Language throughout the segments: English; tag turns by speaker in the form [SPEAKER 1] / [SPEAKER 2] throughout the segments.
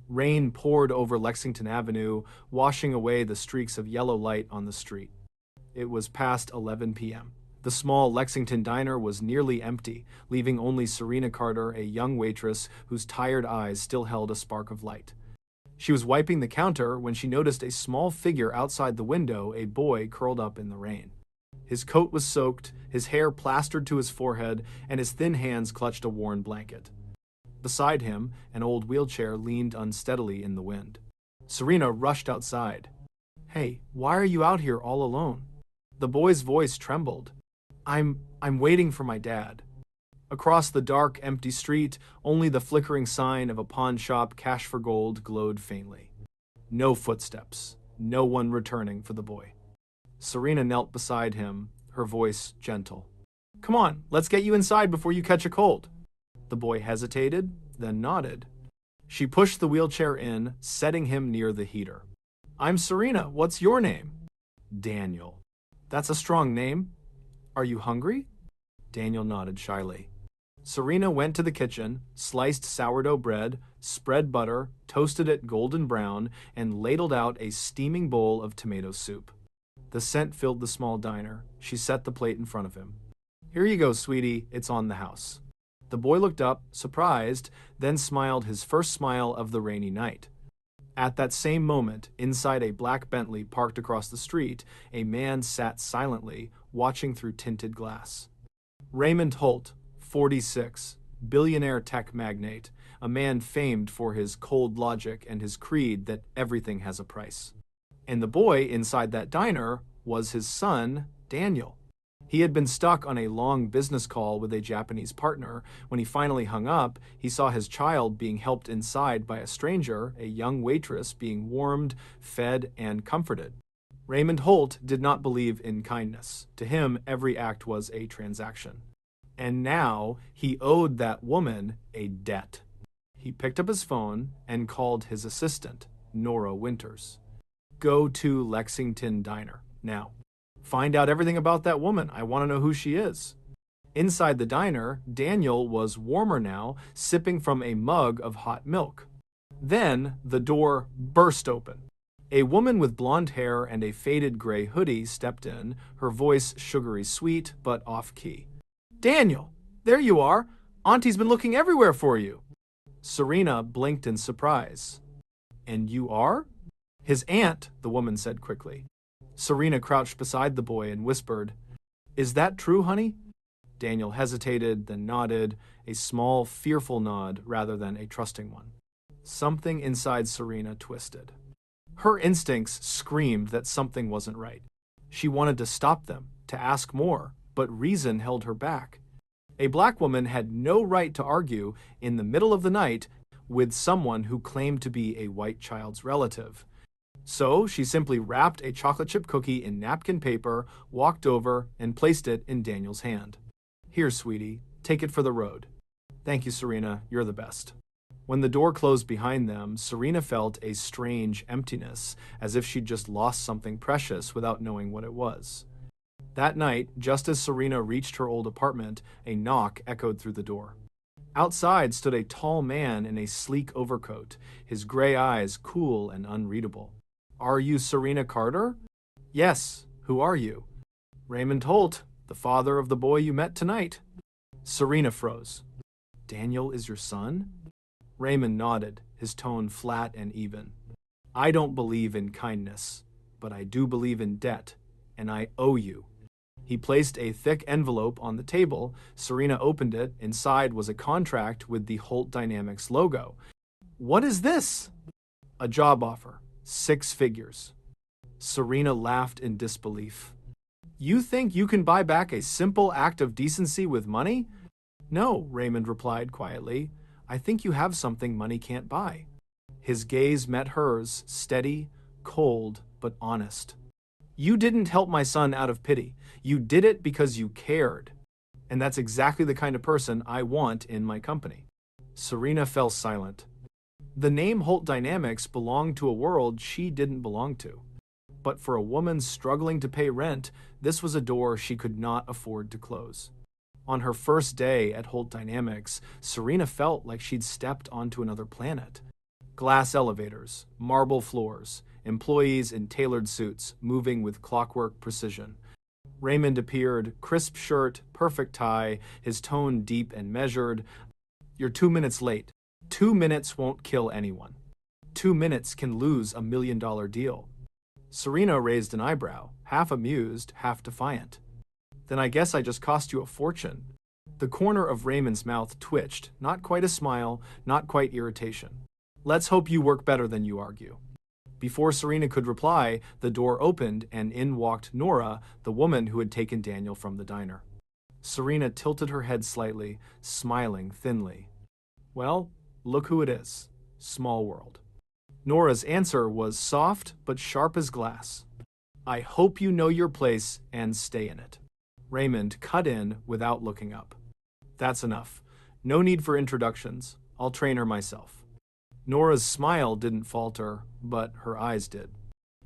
[SPEAKER 1] Rain poured over Lexington Avenue, washing away the streaks of yellow light on the street. It was past 11 p.m. The small Lexington diner was nearly empty, leaving only Serena Carter, a young waitress whose tired eyes still held a spark of light. She was wiping the counter when she noticed a small figure outside the window, a boy curled up in the rain. His coat was soaked, his hair plastered to his forehead, and his thin hands clutched a worn blanket. Beside him, an old wheelchair leaned unsteadily in the wind. Serena rushed outside. "Hey, why are you out here all alone?" The boy's voice trembled. I'm waiting for my dad." Across the dark, empty street, only the flickering sign of a pawn shop cash for gold glowed faintly. No footsteps, no one returning for the boy. Serena knelt beside him, her voice gentle. "Come on, let's get you inside before you catch a cold." The boy hesitated, then nodded. She pushed the wheelchair in, setting him near the heater. "I'm Serena. What's your name?" "Daniel." "That's a strong name. Are you hungry?" Daniel nodded shyly. Serena went to the kitchen, sliced sourdough bread, spread butter, toasted it golden brown, and ladled out a steaming bowl of tomato soup. The scent filled the small diner. She set the plate in front of him. "Here you go, sweetie. It's on the house." The boy looked up, surprised, then smiled his first smile of the rainy night. At that same moment, inside a black Bentley parked across the street, a man sat silently, watching through tinted glass. Raymond Holt, 46, billionaire tech magnate, a man famed for his cold logic and his creed that everything has a price. And the boy inside that diner was his son, Daniel. He had been stuck on a long business call with a Japanese partner. When he finally hung up, he saw his child being helped inside by a stranger, a young waitress being warmed, fed, and comforted. Raymond Holt did not believe in kindness. To him, every act was a transaction. And now he owed that woman a debt. He picked up his phone and called his assistant, Nora Winters. "Go to Lexington Diner now. Find out everything about that woman. I want to know who she is." Inside the diner, Daniel was warmer now, sipping from a mug of hot milk. Then the door burst open. A woman with blonde hair and a faded gray hoodie stepped in, her voice sugary sweet but off-key. "Daniel, there you are. Auntie's been looking everywhere for you." Serena blinked in surprise. "And you are?" "His aunt," the woman said quickly. Serena crouched beside the boy and whispered, "Is that true, honey?" Daniel hesitated, then nodded, a small, fearful nod rather than a trusting one. Something inside Serena twisted. Her instincts screamed that something wasn't right. She wanted to stop them, to ask more, but reason held her back. A black woman had no right to argue in the middle of the night with someone who claimed to be a white child's relative. So she simply wrapped a chocolate chip cookie in napkin paper, walked over, and placed it in Daniel's hand. "Here, sweetie, take it for the road." "Thank you, Serena, you're the best." When the door closed behind them, Serena felt a strange emptiness, as if she'd just lost something precious without knowing what it was. That night, just as Serena reached her old apartment, a knock echoed through the door. Outside stood a tall man in a sleek overcoat, his gray eyes cool and unreadable. "Are you Serena Carter?" "Yes. Who are you?" "Raymond Holt, the father of the boy you met tonight." Serena froze. "Daniel is your son?" Raymond nodded, his tone flat and even. "I don't believe in kindness, but I do believe in debt, and I owe you." He placed a thick envelope on the table. Serena opened it. Inside was a contract with the Holt Dynamics logo. "What is this?" "A job offer. 6 figures. Serena laughed in disbelief. "You think you can buy back a simple act of decency with money?" "No," Raymond replied quietly. "I think you have something money can't buy." His gaze met hers, steady, cold, but honest. "You didn't help my son out of pity. You did it because you cared. And that's exactly the kind of person I want in my company." Serena fell silent. The name Holt Dynamics belonged to a world she didn't belong to. But for a woman struggling to pay rent, this was a door she could not afford to close. On her first day at Holt Dynamics, Serena felt like she'd stepped onto another planet. Glass elevators, marble floors, employees in tailored suits moving with clockwork precision. Raymond appeared, crisp shirt, perfect tie, his tone deep and measured. "You're 2 minutes late. 2 minutes won't kill anyone. 2 minutes can lose $1 million deal." Serena raised an eyebrow, half amused, half defiant. "Then I guess I just cost you a fortune." The corner of Raymond's mouth twitched, not quite a smile, not quite irritation. "Let's hope you work better than you argue." Before Serena could reply, the door opened and in walked Nora, the woman who had taken Daniel from the diner. Serena tilted her head slightly, smiling thinly. "Well, look who it is. Small world." Nora's answer was soft but sharp as glass. "I hope you know your place and stay in it." Raymond cut in without looking up. "That's enough. No need for introductions. I'll train her myself." Nora's smile didn't falter, but her eyes did.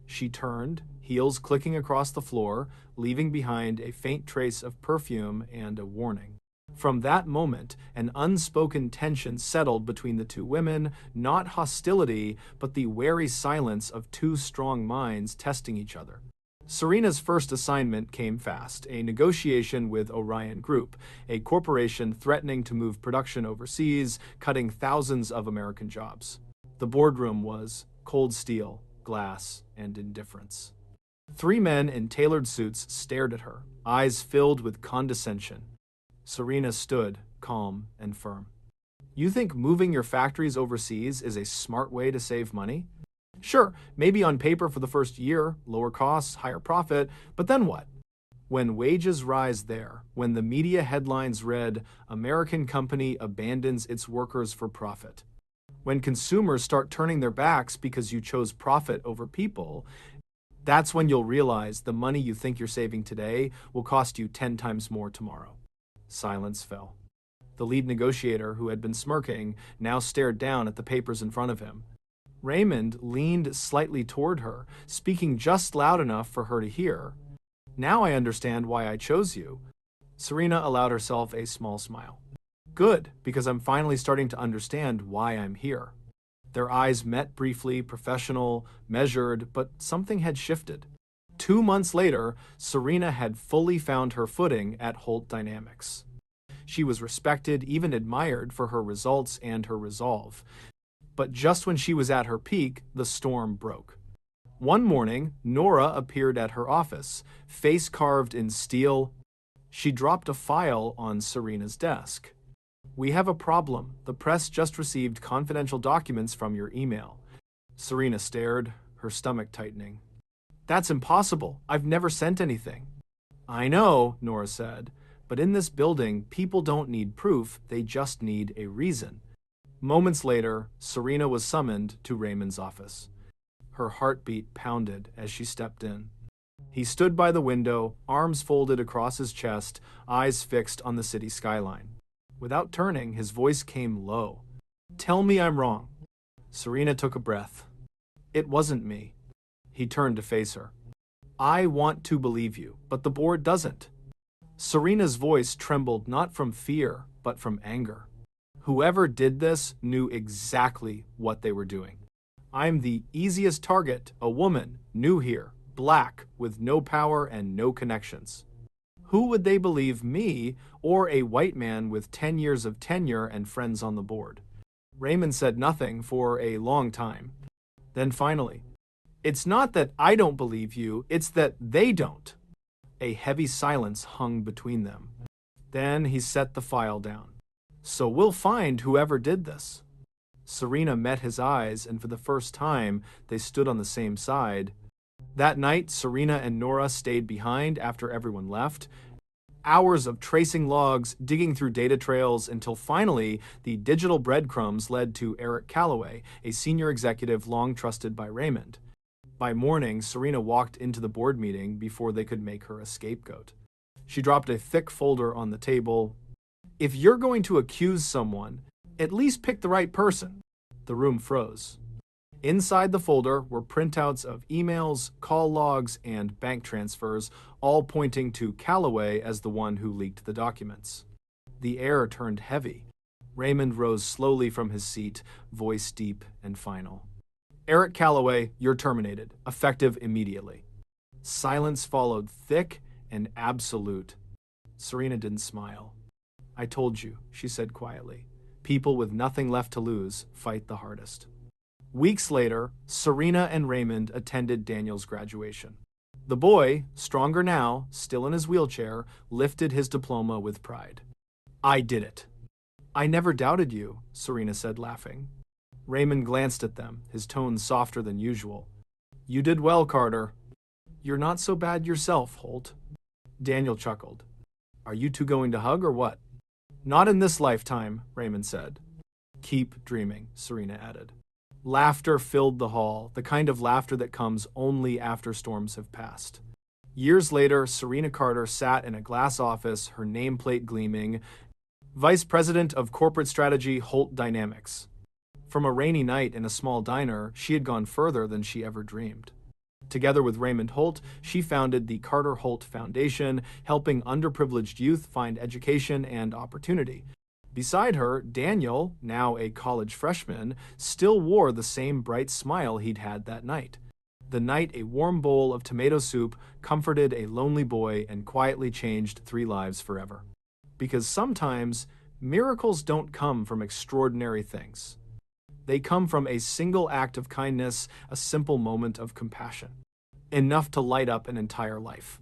[SPEAKER 1] She turned, heels clicking across the floor, leaving behind a faint trace of perfume and a warning. From that moment, an unspoken tension settled between the two women, not hostility, but the wary silence of two strong minds testing each other. Serena's first assignment came fast, a negotiation with Orion Group, a corporation threatening to move production overseas, cutting thousands of American jobs. The boardroom was cold steel, glass, and indifference. Three men in tailored suits stared at her, eyes filled with condescension. Serena stood, calm and firm. "You think moving your factories overseas is a smart way to save money? Sure, maybe on paper for the first year, lower costs, higher profit, but then what? When wages rise there, when the media headlines read, 'American company abandons its workers for profit,' when consumers start turning their backs because you chose profit over people, that's when you'll realize the money you think you're saving today will cost you 10 times more tomorrow." Silence fell. The lead negotiator, who had been smirking, now stared down at the papers in front of him. Raymond leaned slightly toward her, speaking just loud enough for her to hear. "Now I understand why I chose you." Serena allowed herself a small smile. "Good, because I'm finally starting to understand why I'm here." Their eyes met briefly, professional, measured, but something had shifted. 2 months later, Serena had fully found her footing at Holt Dynamics. She was respected, even admired for her results and her resolve. But just when she was at her peak, the storm broke. One morning, Nora appeared at her office, face carved in steel. She dropped a file on Serena's desk. "We have a problem. The press just received confidential documents from your email." Serena stared, her stomach tightening. "That's impossible. I've never sent anything." "I know," Nora said, "but in this building, people don't need proof, they just need a reason." Moments later, Serena was summoned to Raymond's office. Her heartbeat pounded as she stepped in. He stood by the window, arms folded across his chest, eyes fixed on the city skyline. Without turning, his voice came low. "Tell me I'm wrong." Serena took a breath. "It wasn't me." He turned to face her. "I want to believe you, but the board doesn't." Serena's voice trembled not from fear, but from anger. "Whoever did this knew exactly what they were doing. I'm the easiest target, a woman, new here, black, with no power and no connections. Who would they believe, me or a white man with 10 years of tenure and friends on the board?" Raymond said nothing for a long time. Then finally, "It's not that I don't believe you, it's that they don't." A heavy silence hung between them. Then he set the file down. "So we'll find whoever did this." Serena met his eyes, and for the first time, they stood on the same side. That night, Serena and Nora stayed behind after everyone left. Hours of tracing logs, digging through data trails, until finally, the digital breadcrumbs led to Eric Calloway, a senior executive long trusted by Raymond. By morning, Serena walked into the board meeting before they could make her a scapegoat. She dropped a thick folder on the table. "If you're going to accuse someone, at least pick the right person." The room froze. Inside the folder were printouts of emails, call logs, and bank transfers, all pointing to Calloway as the one who leaked the documents. The air turned heavy. Raymond rose slowly from his seat, voice deep and final. Eric Calloway, you're terminated, effective immediately. Silence followed, thick and absolute. Serena didn't smile. I told you, she said quietly. People with nothing left to lose fight the hardest. Weeks later, Serena and Raymond attended Daniel's graduation. The boy, stronger now, still in his wheelchair, lifted his diploma with pride. I did it. I never doubted you, Serena said, laughing. Raymond glanced at them, his tone softer than usual. You did well, Carter. You're not so bad yourself, Holt. Daniel chuckled. Are you two going to hug or what? Not in this lifetime, Raymond said. Keep dreaming, Serena added. Laughter filled the hall, the kind of laughter that comes only after storms have passed. Years later, Serena Carter sat in a glass office, her nameplate gleaming, Vice President of Corporate Strategy, Holt Dynamics. From a rainy night in a small diner, she had gone further than she ever dreamed. Together with Raymond Holt, she founded the Carter Holt Foundation, helping underprivileged youth find education and opportunity. Beside her, Daniel, now a college freshman, still wore the same bright smile he'd had that night. The night a warm bowl of tomato soup comforted a lonely boy and quietly changed 3 lives forever. Because sometimes, miracles don't come from extraordinary things. They come from a single act of kindness, a simple moment of compassion. Enough to light up an entire life.